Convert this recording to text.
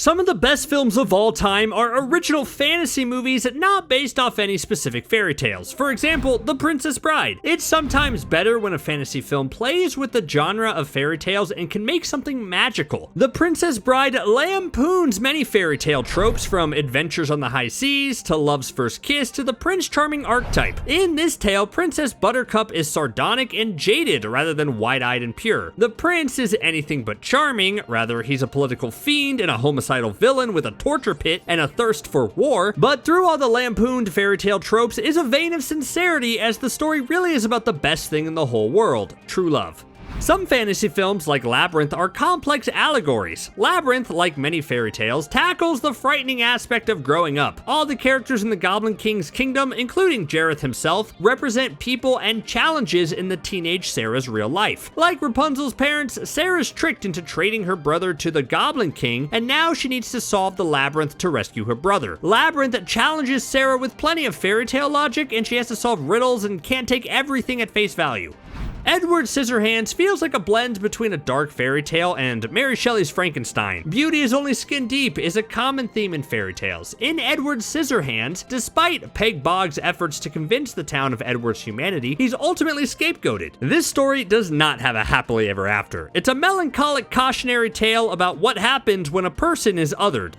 Some of the best films of all time are original fantasy movies not based off any specific fairy tales. For example, The Princess Bride. It's sometimes better when a fantasy film plays with the genre of fairy tales and can make something magical. The Princess Bride lampoons many fairy tale tropes, from adventures on the high seas to love's first kiss to the Prince Charming archetype. In this tale, Princess Buttercup is sardonic and jaded rather than wide-eyed and pure. The prince is anything but charming, rather he's a political fiend and a homicidal villain with a torture pit and a thirst for war. But through all the lampooned fairy tale tropes is a vein of sincerity, as the story really is about the best thing in the whole world: true love. Some fantasy films, like Labyrinth, are complex allegories. Labyrinth, like many fairy tales, tackles the frightening aspect of growing up. All the characters in the Goblin King's kingdom, including Jareth himself, represent people and challenges in the teenage Sarah's real life. Like Rapunzel's parents, Sarah's tricked into trading her brother to the Goblin King, and now she needs to solve the labyrinth to rescue her brother. Labyrinth challenges Sarah with plenty of fairy tale logic, and she has to solve riddles and can't take everything at face value. Edward Scissorhands feels like a blend between a dark fairy tale and Mary Shelley's Frankenstein. Beauty is only skin deep is a common theme in fairy tales. In Edward Scissorhands, despite Peg Boggs' efforts to convince the town of Edward's humanity, he's ultimately scapegoated. This story does not have a happily ever after. It's a melancholic cautionary tale about what happens when a person is othered.